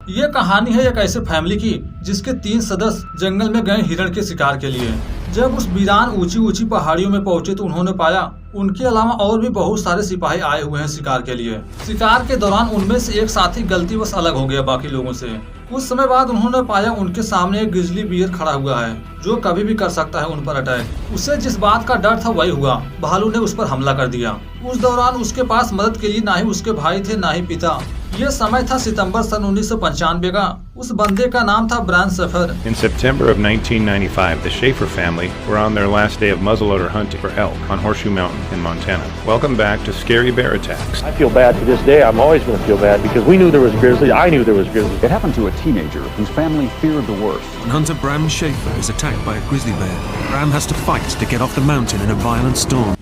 ये कहानी है एक ऐसे फैमिली की जिसके 3 सदस्य जंगल में गए हिरण के शिकार के लिए। जब उस वीरान ऊंची ऊंची पहाड़ियों में पहुंचे तो उन्होंने पाया उनके अलावा और भी बहुत सारे सिपाही आए हुए हैं शिकार के लिए। शिकार के दौरान उनमें से एक साथी गलतीवश अलग हो गया बाकी लोगों से। कुछ समय बाद उन्होंने पाया उनके सामने एक ग्रिजली बियर खड़ा हुआ है जो कभी भी कर सकता है उन पर अटैक। उसे जिस बात का डर था वही हुआ, भालू ने उस पर हमला कर दिया। उस दौरान उसके पास मदद के लिए ना ही उसके भाई थे ना ही पिता। यह समय था सितंबर सन 1995 का। उस बंदे का नाम था Bram Schaefer. In September of 1995, the Schaefer family were on their last day of muzzleloader hunting for elk on Horseshoe Mountain in Montana. Welcome back to Scary Bear Attacks. I feel bad to this day. I'm always going to feel bad because we knew there was grizzly. I knew there was grizzly. It happened to a teenager whose family feared the worst. When hunter Bram Schaefer is attacked by a grizzly bear, Bram has to fight to get off the mountain in a violent storm.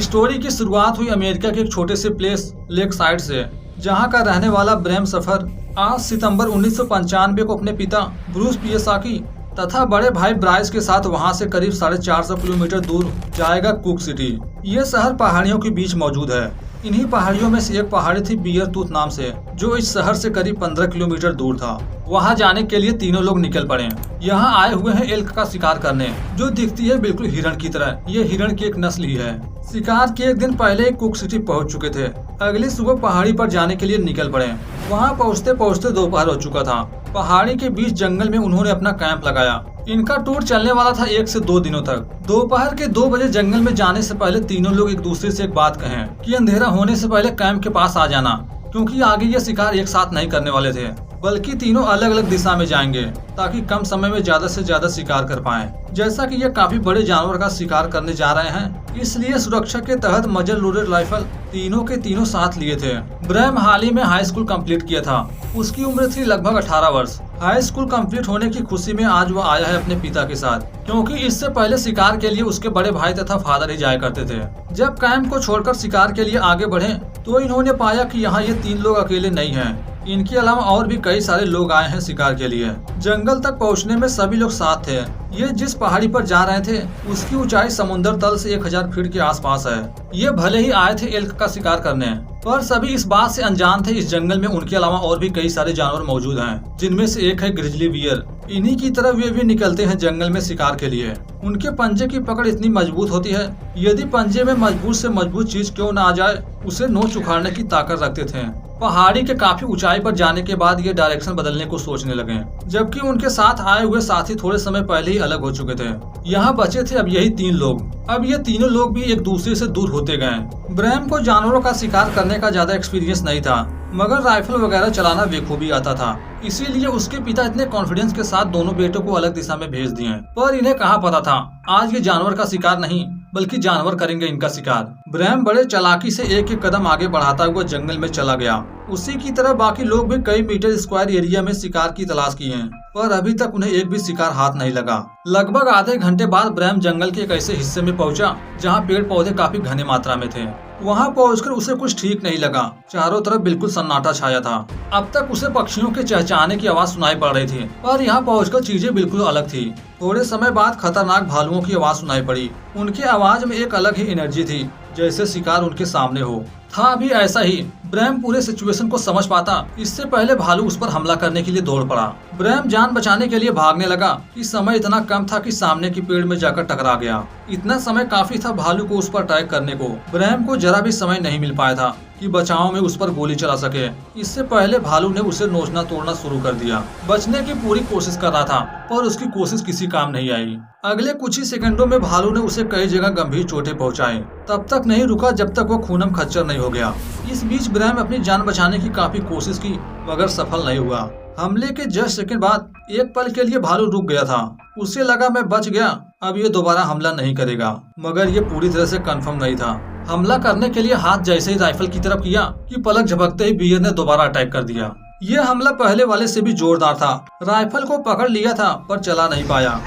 Story की शुरुआत हुई America के एक छोटे से place lake side से, जहां का रहने वाला ब्रैम शेफर 8 सितंबर 1995 को अपने पिता ब्रूस पियसाकी तथा बड़े भाई ब्राइस के साथ वहां से करीब 450 किलोमीटर दूर जाएगा कुक सिटी। ये शहर पहाड़ियों के बीच मौजूद है। इन्हीं पहाड़ियों में से एक पहाड़ी थी बियर टूथ नाम से, जो इस शहर से करीब 15 किलोमीटर दूर था। वहां जाने के लिए तीनों लोग निकल पड़े। यहाँ आए हुए हैं एल्क का शिकार करने, जो दिखती है बिल्कुल हिरण की तरह। ये हिरण की एक नस्ल ही है। शिकार के एक दिन पहले ही कुक सिटी पहुंच चुके थे। अगली सुबह पहाड़ी पर जाने के लिए निकल पड़े। वहां पहुंचते पहुंचते दोपहर हो चुका था। पहाड़ी के बीच जंगल में उन्होंने अपना कैंप लगाया। इनका टूर चलने वाला था 1 से 2 दिनों तक। दोपहर के 2 बजे जंगल में जाने से पहले तीनों लोग एक दूसरे से एक बात कहें कि अंधेरा होने से पहले कैंप के पास आ जाना, क्योंकि आगे ये शिकार एक साथ नहीं करने वाले थे, बल्कि तीनों अलग अलग दिशा में जाएंगे ताकि कम समय में ज्यादा से ज्यादा शिकार कर पाएं। जैसा कि ये काफी बड़े जानवर का शिकार करने जा रहे हैं, इसलिए सुरक्षा के तहत मजल लोडेड राइफल तीनों के तीनों साथ लिए थे। ब्रैम हाल ही में हाई स्कूल कंप्लीट किया था। उसकी उम्र थी लगभग 18 वर्ष। हाई स्कूल कंप्लीट होने की खुशी में आज वो आया है अपने पिता के साथ, क्योंकि इससे पहले शिकार के लिए उसके बड़े भाई तथा फादर ही जाया करते थे। जब कैंप को छोड़कर शिकार के लिए आगे बढ़े तो इन्होंने पाया कि यहाँ ये 3 लोग अकेले नहीं हैं। इनके अलावा और भी कई सारे लोग आए हैं शिकार के लिए। जंगल तक पहुंचने में सभी लोग साथ थे। ये जिस पहाड़ी पर जा रहे थे उसकी ऊंचाई समुद्र तल से 1000 फीट के आसपास है। ये भले ही आए थे एल्क का शिकार करने, पर सभी इस बात से अनजान थे इस जंगल में उनके अलावा और भी कई सारे जानवर मौजूद हैं, जिनमें से एक है ग्रिजली बियर। इन्हीं की तरह वे भी निकलते हैं जंगल में शिकार के लिए। उनके पंजे की पकड़ इतनी मजबूत होती है, यदि पंजे में मजबूत से मजबूत चीज क्यों न आ जाए उसे नोच उखाड़ने की ताकत रखते थे। पहाड़ी के काफी ऊंचाई पर जाने के बाद ये डायरेक्शन बदलने को सोचने लगे, जबकि उनके साथ आए हुए साथी थोड़े समय पहले ही अलग हो चुके थे। यहाँ बचे थे अब यही 3 लोग। अब ये तीनों लोग भी एक दूसरे से दूर होते गए। ब्रैम को जानवरों का शिकार करने का ज्यादा एक्सपीरियंस नहीं था, मगर राइफल वगैरह चलाना बेखूबी आता था। इसीलिए उसके पिता इतने कॉन्फिडेंस के साथ दोनों बेटों को अलग दिशा में भेज दिए। पर इन्हें कहाँ पता था आज ये जानवर का शिकार नहीं बल्कि जानवर करेंगे इनका शिकार। ब्रैम बड़े चालाकी से एक एक कदम आगे बढ़ाता हुआ जंगल में चला गया। उसी की तरह बाकी लोग भी कई मीटर स्क्वायर एरिया में शिकार की तलाश की है, पर अभी तक उन्हें एक भी शिकार हाथ नहीं लगा। लगभग आधे घंटे बाद ब्रैम जंगल के एक ऐसे हिस्से में पहुंचा जहां पेड़ पौधे काफी घने मात्रा में थे। वहां पहुंचकर उसे कुछ ठीक नहीं लगा। चारों तरफ बिल्कुल सन्नाटा छाया था। अब तक उसे पक्षियों के चहचहाने की आवाज सुनाई पड़ रही थी, पर यहाँ पहुंचकर चीजें बिल्कुल अलग थी। थोड़े समय बाद खतरनाक भालुओं की आवाज सुनाई पड़ी। उनकी आवाज में एक अलग ही एनर्जी थी, जैसे शिकार उनके सामने हो। था भी ऐसा ही। ब्रैम पूरे सिचुएशन को समझ पाता इससे पहले भालू उस पर हमला करने के लिए दौड़ पड़ा। ब्रैम जान बचाने के लिए भागने लगा कि समय इतना कम था कि सामने की पेड़ में जाकर टकरा गया। इतना समय काफी था भालू को उस पर अटैक करने को। ब्रैम को जरा भी समय नहीं मिल पाया था कि बचाव में उस पर गोली चला सके। इससे पहले भालू ने उसे नोचना तोड़ना शुरू कर दिया। बचने की पूरी कोशिश कर रहा था, पर उसकी कोशिश किसी काम नहीं आई। अगले कुछ ही सेकंडों में भालू ने उसे कई जगह गंभीर चोटें पहुंचाई। तब तक नहीं रुका जब तक वो खूनम खच्चर नहीं हो गया। इस बीच ब्रैम अपनी जान बचाने की काफी कोशिश की, मगर सफल नहीं हुआ। हमले के जस्ट सेकंड बाद एक पल के लिए भालू रुक गया था। उसे लगा मैं बच गया, अब ये दोबारा हमला नहीं करेगा, मगर ये पूरी तरह से कंफर्म नहीं था। हमला करने के लिए हाथ जैसे ही राइफल की तरफ किया कि पलक झपकते ही बियर ने दोबारा अटैक कर दिया। ये हमला पहले वाले से भी जोरदार था। राइफल को पकड़ लिया था पर चला नहीं पाया।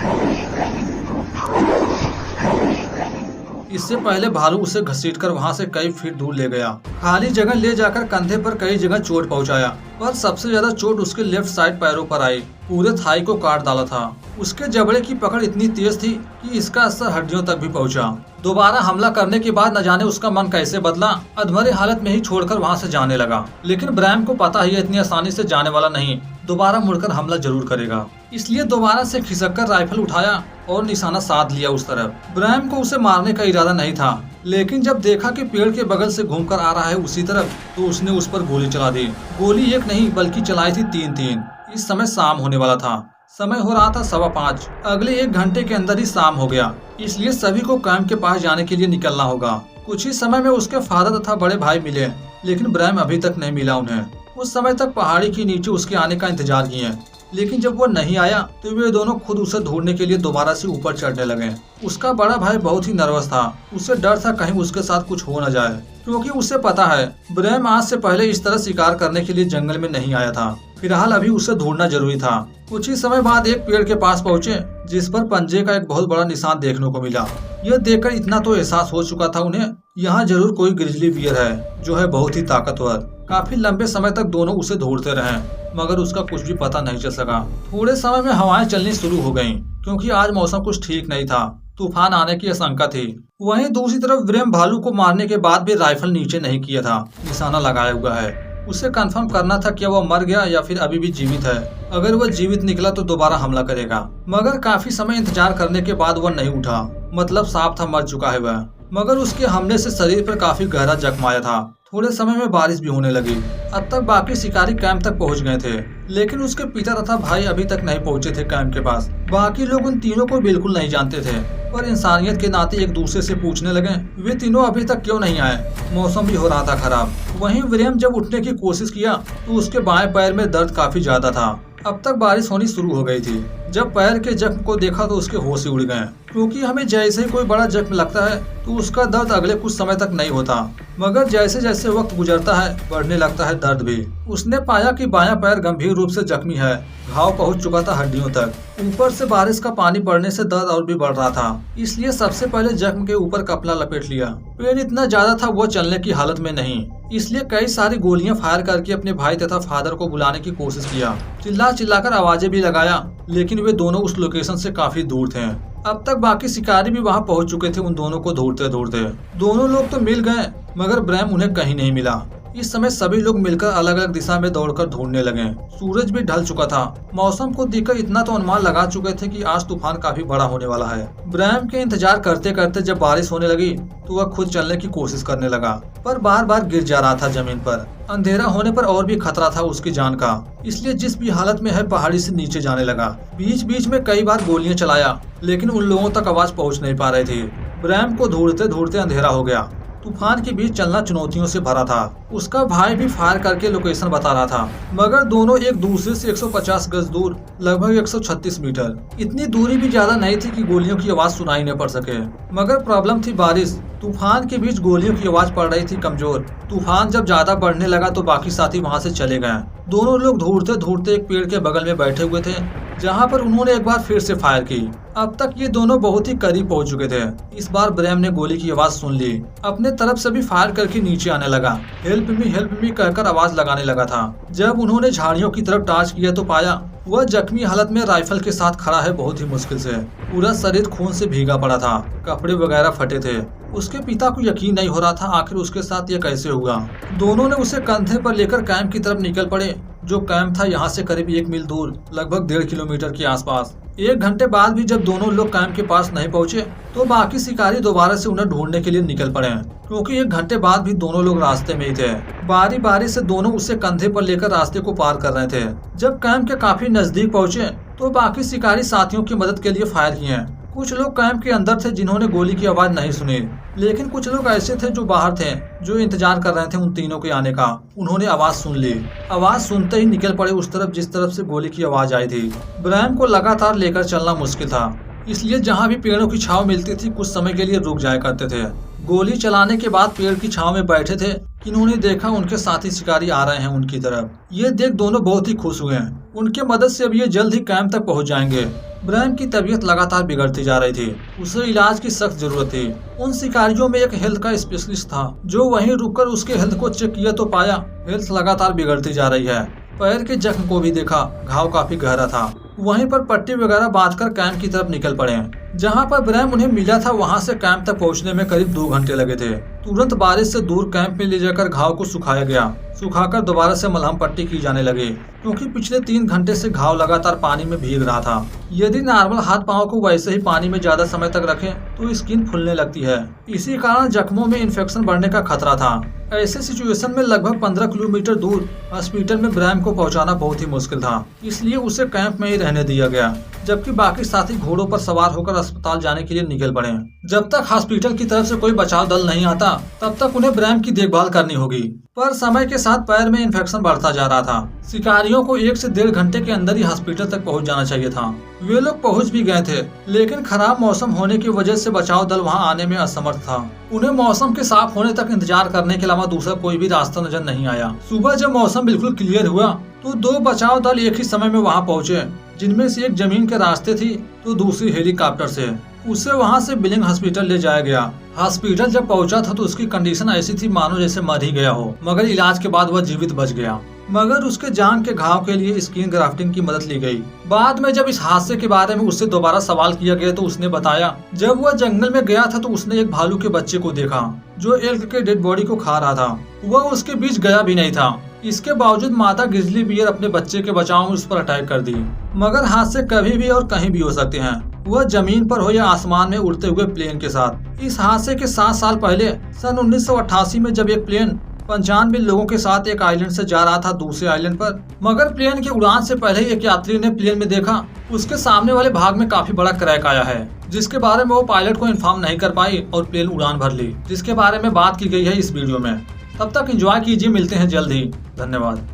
इससे पहले भालू उसे घसीटकर वहां से कई फीट दूर ले गया। खाली जगह ले जाकर कंधे पर कई जगह चोट पहुंचाया, पर सबसे ज्यादा चोट उसके लेफ्ट साइड पैरों पर आई। पूरे थाई को काट डाला था। उसके जबड़े की पकड़ इतनी तेज थी कि इसका असर हड्डियों तक भी पहुंचा। दोबारा हमला करने के बाद न जाने उसका मन कैसे बदला, अधमरे हालत में ही छोड़कर वहां से जाने लगा। लेकिन ब्रैम को पता ही इतनी आसानी से जाने वाला नहीं, दोबारा मुड़कर हमला जरूर करेगा। इसलिए दोबारा से खिसककर राइफल उठाया और निशाना साध लिया उस तरफ। ब्रैम को उसे मारने का इरादा नहीं था, लेकिन जब देखा कि पेड़ के बगल से घूमकर आ रहा है उसी तरफ, तो उसने उस पर गोली चला दी। गोली एक नहीं बल्कि चलाई थी 3-3। इस समय शाम होने वाला था। समय हो रहा था 5:15। अगले 1 घंटे के अंदर ही शाम हो गया, इसलिए सभी को कैंप के पास जाने के लिए निकलना होगा। कुछ ही समय में उसके फादर तथा बड़े भाई मिले, लेकिन ब्रैम अभी तक नहीं मिला उन्हें। उस समय तक पहाड़ी के नीचे उसके आने का इंतजार किए, लेकिन जब वो नहीं आया तो वे दोनों खुद उसे ढूंढने के लिए दोबारा से ऊपर चढ़ने लगे। उसका बड़ा भाई बहुत ही नर्वस था। उसे डर था कहीं उसके साथ कुछ हो न जाए, क्योंकि उसे पता है ब्रैम आज से पहले इस तरह शिकार करने के लिए जंगल में नहीं आया था। फिलहाल अभी उसे ढूंढना जरूरी था। कुछ ही समय बाद एक पेड़ के पास पहुँचे, जिस पर पंजे का एक बहुत बड़ा निशान देखने को मिला। यह देखकर इतना तो एहसास हो चुका था उन्हें, यहाँ जरूर कोई ग्रिजली बियर है जो है बहुत ही ताकतवर। काफी लंबे समय तक दोनों उसे ढूंढते रहे, मगर उसका कुछ भी पता नहीं चल सका। थोड़े समय में हवाएं चलनी शुरू हो गईं, क्योंकि आज मौसम कुछ ठीक नहीं था। तूफान आने की आशंका थी। वहीं दूसरी तरफ ब्रैम भालू को मारने के बाद भी राइफल नीचे नहीं किया था, निशाना लगाया हुआ है। उसे कंफर्म करना था कि वह मर गया या फिर अभी भी जीवित है। अगर वह जीवित निकला तो दोबारा हमला करेगा, मगर काफी समय इंतजार करने के बाद वह नहीं उठा। मतलब साफ था मर चुका है वह। मगर उसके हमले से शरीर पर काफी गहरा जख्म आया था। थोड़े समय में बारिश भी होने लगी। अब तक बाकी शिकारी कैंप तक पहुंच गए थे, लेकिन उसके पिता तथा भाई अभी तक नहीं पहुंचे थे कैंप के पास। बाकी लोग उन तीनों को बिल्कुल नहीं जानते थे, पर इंसानियत के नाते एक दूसरे से पूछने लगे वे तीनों अभी तक क्यों नहीं आए। मौसम भी हो रहा था खराब। वहीं ब्रैम जब उठने की कोशिश किया तो उसके बाएं पैर में दर्द काफी ज्यादा था। अब तक बारिश होनी शुरू हो गई थी। जब पैर के जख्म को देखा तो उसके होश ही उड़ गए, क्योंकि हमें जैसे ही कोई बड़ा जख्म लगता है तो उसका दर्द अगले कुछ समय तक नहीं होता, मगर जैसे जैसे वक्त गुजरता है बढ़ने लगता है दर्द भी। उसने पाया कि बायां पैर गंभीर रूप से जख्मी है, घाव पहुंच चुका था हड्डियों तक। ऊपर से बारिश का पानी पड़ने से दर्द और भी बढ़ रहा था, इसलिए सबसे पहले जख्म के ऊपर कपड़ा लपेट लिया। पेन इतना ज्यादा था वो चलने की हालत में नहीं, इसलिए कई सारी गोलियां फायर करके अपने भाई तथा फादर को बुलाने की कोशिश किया। चिल्ला चिल्लाकर आवाजें भी लगाया, लेकिन वे दोनों उस लोकेशन से काफी दूर थे। अब तक बाकी शिकारी भी वहां पहुंच चुके थे उन दोनों को ढूंढते ढूंढते। दोनों लोग तो मिल गए, मगर ब्रैम उन्हें कहीं नहीं मिला। इस समय सभी लोग मिलकर अलग अलग दिशा में दौड़कर ढूंढने लगे। सूरज भी ढल चुका था। मौसम को देखकर इतना तो अनुमान लगा चुके थे कि आज तूफान काफी बड़ा होने वाला है। ब्रैम के इंतजार करते करते जब बारिश होने लगी तो वह खुद चलने की कोशिश करने लगा, पर बार बार गिर जा रहा था जमीन पर। अंधेरा होने पर और भी खतरा था उसकी जान का, इसलिए जिस भी हालत में है पहाड़ी से नीचे जाने लगा। बीच बीच में कई बार गोलियां चलाया, लेकिन उन लोगों तक आवाज पहुंच नहीं पा रही थी। ब्रैम को ढूंढते ढूंढते अंधेरा हो गया। तूफान के बीच चलना चुनौतियों से भरा था। उसका भाई भी फायर करके लोकेशन बता रहा था, मगर दोनों एक दूसरे से 150 गज दूर, लगभग 136 मीटर। इतनी दूरी भी ज्यादा नहीं थी कि गोलियों की आवाज सुनाई न पड़ सके, मगर प्रॉब्लम थी बारिश। तूफान के बीच गोलियों की आवाज पड़ रही थी कमजोर। तूफान जब ज्यादा बढ़ने लगा तो बाकी साथी वहां से चले गए। दोनों लोग ढूंढते ढूंढते एक पेड़ के बगल में बैठे हुए थे, जहां पर उन्होंने एक बार फिर से फायर की। अब तक ये दोनों बहुत ही करीब पहुंच चुके थे। इस बार ब्रैम ने गोली की आवाज सुन ली। अपने तरफ से भी फायर करके नीचे आने लगा। हेल्प मी कहकर आवाज लगाने लगा था। जब उन्होंने झाड़ियों की तरफ टॉर्च किया तो पाया वह जख्मी हालत में राइफल के साथ खड़ा है, बहुत ही मुश्किल से। पूरा शरीर खून से भीगा पड़ा था, कपड़े वगैरह फटे थे। उसके पिता को यकीन नहीं हो रहा था आखिर उसके साथ ये कैसे हुआ। दोनों ने उसे कंधे पर लेकर कैंप की तरफ निकल पड़े, जो कैंप था यहाँ से करीब 1 मील दूर, लगभग 1.5 किलोमीटर के आसपास। 1 घंटे बाद भी जब दोनों लोग कैंप के पास नहीं पहुँचे तो बाकी शिकारी दोबारा से उन्हें ढूंढने के लिए निकल पड़े, क्योंकि 1 घंटे बाद भी दोनों लोग रास्ते में ही थे। बारी बारी से दोनों उसे कंधे पर लेकर रास्ते को पार कर रहे थे। जब कैंप के काफी नजदीक पहुँचे तो बाकी शिकारी साथियों की मदद के लिए फायर किए। कुछ लोग कैंप के अंदर थे जिन्होंने गोली की आवाज नहीं सुनी, लेकिन कुछ लोग ऐसे थे जो बाहर थे, जो इंतजार कर रहे थे उन तीनों के आने का। उन्होंने आवाज सुन ली। आवाज सुनते ही निकल पड़े उस तरफ जिस तरफ से गोली की आवाज आई थी। ब्रैम को लगातार लेकर चलना मुश्किल था, इसलिए जहाँ भी पेड़ों की छांव मिलती थी कुछ समय के लिए रुक जाया करते थे। गोली चलाने के बाद पेड़ की छांव में बैठे थे कि उन्होंने देखा उनके साथी शिकारी आ रहे हैं उनकी तरफ। ये देख दोनों बहुत ही खुश हुए। उनके मदद से अब ये जल्द ही कैंप तक पहुंच जाएंगे। ब्रैम की तबीयत लगातार बिगड़ती जा रही थी। उसे इलाज की सख्त जरूरत थी। उन शिकारियों में एक हेल्थ का स्पेशलिस्ट था, जो वहीं रुककर उसके हेल्थ को चेक किया तो पाया हेल्थ लगातार बिगड़ती जा रही है। पैर के जख्म को भी देखा, घाव काफी गहरा था। वहीं पर पट्टी वगैरह बांधकर कैंप की तरफ निकल पड़े। जहां पर ब्रैम उन्हें मिला था वहां से कैंप तक पहुंचने में करीब 2 घंटे लगे थे। तुरंत बारिश से दूर कैंप में ले जाकर घाव को सुखाया गया। सुखाकर दोबारा से मलहम पट्टी की जाने लगे, क्योंकि पिछले 3 घंटे से घाव लगातार पानी में भीग रहा था। यदि नॉर्मल हाथ पांव को वैसे ही पानी में ज्यादा समय तक रखें तो स्किन फूलने लगती है। इसी कारण जख्मों में इन्फेक्शन बढ़ने का खतरा था। ऐसे सिचुएशन में लगभग 15 किलोमीटर दूर हॉस्पिटल में ब्रैम को पहुंचाना बहुत ही मुश्किल था, इसलिए उसे कैंप में ही रहने दिया गया, जबकि बाकी साथी घोड़ों पर सवार होकर अस्पताल जाने के लिए निकल पड़े। जब तक हॉस्पिटल की तरफ से कोई बचाव दल नहीं आता तब तक उन्हें ब्रैम की देखभाल करनी होगी। पर समय के साथ पैर में इन्फेक्शन बढ़ता जा रहा था। शिकारियों को 1 से 1.5 घंटे के अंदर ही हॉस्पिटल तक पहुंच जाना चाहिए था। वे लोग पहुंच भी गए थे, लेकिन खराब मौसम होने की वजह से बचाव दल वहां आने में असमर्थ था। उन्हें मौसम के साफ होने तक इंतजार करने के अलावा दूसरा कोई भी रास्ता नजर नहीं आया। सुबह जब मौसम बिल्कुल क्लियर हुआ तो 2 बचाव दल एक ही समय में वहां पहुंचे, जिनमें से एक जमीन के रास्ते थी तो दूसरी हेलीकॉप्टर से। उसे वहां से बिलिंग हॉस्पिटल ले जाया गया। हॉस्पिटल जब पहुंचा था तो उसकी कंडीशन ऐसी थी मानो जैसे मर ही गया हो, मगर इलाज के बाद वह जीवित बच गया। मगर उसके जान के घाव के लिए स्किन ग्राफ्टिंग की मदद ली गई। बाद में जब इस हादसे के बारे में उससे दोबारा सवाल किया गया तो उसने बताया, जब वह जंगल में गया था तो उसने एक भालू के बच्चे को देखा जो एल्क के डेड बॉडी को खा रहा था। वह उसके बीच गया भी नहीं था। इसके बावजूद माता ग्रिजली बियर अपने बच्चे के बचाव में उस पर अटैक कर दी। मगर हादसे कभी भी और कहीं भी हो सकते हैं, वह जमीन पर हो या आसमान में उड़ते हुए प्लेन के साथ। इस हादसे के 7 साल पहले सन 1988 में जब एक प्लेन 95 लोगों के साथ एक आइलैंड से जा रहा था दूसरे आइलैंड पर, मगर प्लेन की उड़ान से पहले एक यात्री ने प्लेन में देखा उसके सामने वाले भाग में काफी बड़ा क्रैक आया है, जिसके बारे में वो पायलट को इन्फॉर्म नहीं कर पाई और प्लेन उड़ान भर ली, जिसके बारे में बात की गई है इस वीडियो में। तब तक एंजॉय कीजिए, मिलते हैं जल्द ही। धन्यवाद।